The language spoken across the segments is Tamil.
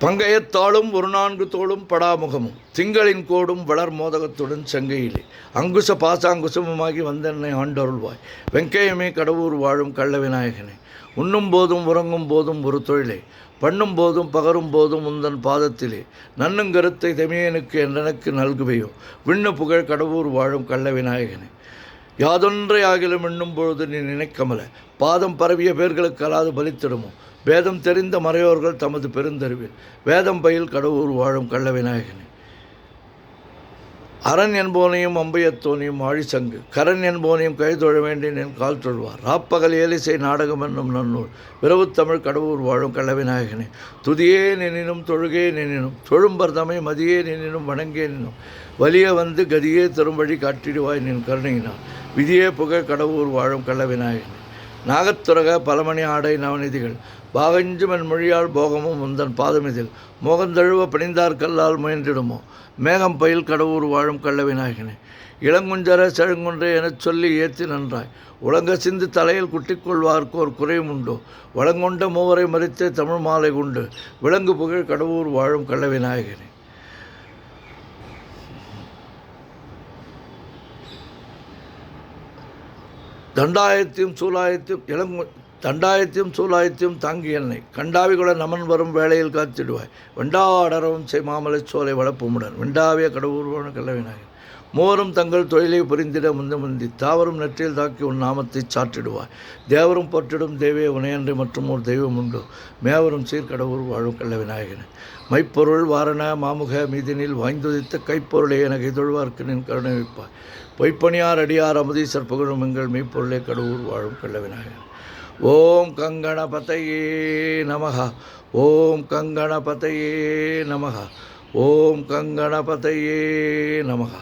பங்கயத்தாலும் ஒரு நான்கு தோளும் படாமுகமும் திங்களின் கோடும் வளர் மோதகத்துடன் செங்கையிலே அங்குச பாசாங்குசமுமாகி வந்தென்னை ஆண்டருள்வாய். வெங்கையமே கடவுர் வாழும் கள்ள விநாயகனே, உண்ணும் போதும் உறங்கும் போதும் ஒரு தொழிலே, பண்ணும் போதும் பகரும் போதும் உந்தன் பாதத்திலே நன்னுங்கருத்தை தெமியனுக்கு என்றெனக்கு நல்குவையோ. விண்ணு புகழ் கடவுர் வாழும் கள்ள விநாயகனே, யாதொன்றை ஆகிலும் எண்ணும் பொழுது நீ நினைக்கமல பாதம் பரவிய பேர்களுக்கு அலாது பலித்திடுமோ. வேதம் தெரிந்த மறையோர்கள் தமது பெருந்தறிவில் வேதம் பயில் கடவுர் வாழும் கள்ள விநாயகனே, அரண் என்போனையும் அம்பையத்தோனையும் ஆழிசங்கு கரண் என்போனையும் கைதொழ வேண்டின் என் கால் தொழுவார். ராப்பகல் ஏலிசை நாடகம் என்னும் நன்னூல் விரவு தமிழ் கடவுர் வாழும் கள்ள விநாயகனே, துதியே நினினும் தொழுகே நினினும் தொழும்பர் தமை மதியே நினினும் வணங்கே நினும் வலிய வந்து கதியே தரும்படி காட்டிடுவாய் நின் கருணையினால். விதியே புகழ் கடவுர் வாழும் கள்ள விநாயகனே, நாகத்துரக பலமணி ஆடை நவநிதிகள் பாகஞ்சும் என் மொழியால் போகமும் உந்தன் பாதமிதில் மோகந்தழுவ பணிந்தார் கல்லால் முயன்றிடுமோ. மேகம் பயில் கடவுர் வாழும் கள்ள விநாயகனே, இளங்குஞ்சர செழுங்குன்றே எனச் சொல்லி ஏற்றி நன்றாய் உலங்க சிந்து தலையில் குட்டிக்கொள்வார்க்கு ஒரு குறையும் உண்டோ. வளங்கொண்ட மூவரை மறித்தே தமிழ் மாலை உண்டு விலங்கு புகழ் கடவுர் வாழும் கள்ள விநாயகனே. தண்டாயத்தையும் சூலாயத்தையும் தாங்கி என்னை கண்டாவிகுல நமன் வரும் வேளையில் காத்திடுவாய். வெண்டாடரவும் செய் மாமலை சோலை வளப்புமுடன் வெண்டாவிய கடவுர்வான கள்ள விநாயகன், மோரும் தங்கள் தொழிலை புரிந்திட முந்தி தாவரும் நெற்றியில் தாக்கி உன் நாமத்தை சாற்றிடுவாய். தேவரும் போற்றிடும் தேவே உனையன்றி மற்றும் ஒரு தெய்வம் உண்டு மேவரும் சீர்கடவுர் வாழும் கள்ள விநாயகன். மைப்பொருள் வாரண மாமுக மீதினில் வாய்ந்துதித்த கைப்பொருளை எனக்கு தொழுவார்க்கு நின் கருணை வைப்பாய். பொய்ப்பணியார் அடியார் அமுதீசர் புகழும் எங்கள் மெய்ப்பொருளை கடவுர் வாழும் கள்ள விநாயகன். ஓம் கங்கணபதையே நமஹ, ஓம் கங்கணபதையே நமஹ, ஓம் கங்கணபதையே நமஹ.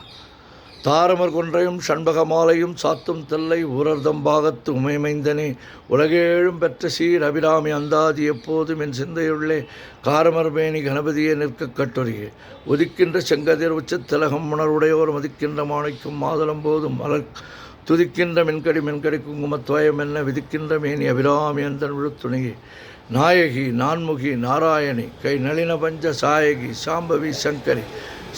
தாரமர் கொன்றையும் சண்பக மாலையும் சாத்தும் தெல்லை ஊரர்தம் பாகத்து உமைமைந்தனே, உலகேழும் பெற்ற சீர் அபிராமி அந்தாதி எப்போதும் என் சிந்தையுள்ளே காரமர் மேனி கணபதியே நிற்க கட்டுரையே. உதிக்கின்ற செங்கதிர் உச்சத்திலகம் உணர்வுடையோர் மதிக்கின்ற மாணிக்கும் மாதளம் போதும் மலர் துதிக்கின்ற மென்கடி குங்குமத்வயம் என்ன விதிக்கின்ற மேனி அபிராமி அந்தன் விழுத்துணையே. நாயகி நான்முகி நாராயணி கை நளின பஞ்ச சாயகி சாம்பவி சங்கரி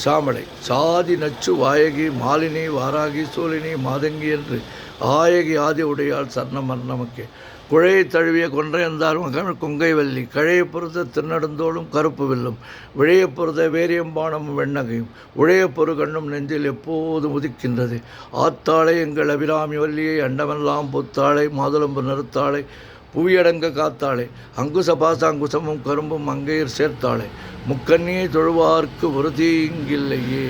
சாமடை சாதி நச்சு வாயகி மாலினி வாராகி சோலினி மாதங்கி என்று ஆயகி ஆதி உடையால் சரணமர் நமக்கே. குழையை தழுவிய கொன்றையந்தார் மகன் கொங்கை வள்ளி கழையை பொறுத்த திருநடுந்தோளும் கருப்பு வில்லும் விழையை பொறுத்த வேரியம்பானமும் வெண்ணகையும் உழைய பொறு கண்ணும் நெஞ்சில் எப்போதும் உதிக்கின்றது. ஆத்தாளை எங்கள் அபிராமி வள்ளியை அண்டமெல்லாம் பொத்தாளை மாதுளம்பு நிறுத்தாளை புவியடங்க காத்தாளே அங்குச பாசாங்குசமும் கரும்பும் அங்கையர் சேர்த்தாளே முக்கண்ணியை தொழுவார்க்கு ஒரு தீங்கில்லையே.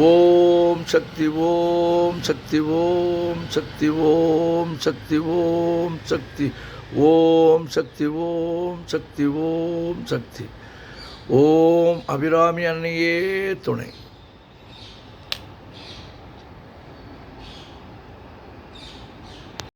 ஓம் சக்தி ஓம் சக்தி ஓம் சக்தி ஓம் சக்தி ஓம் சக்தி ஓம் சக்தி ஓம் சக்தி ஓம் சக்தி. ஓம் அபிராமி அன்னையே துணை.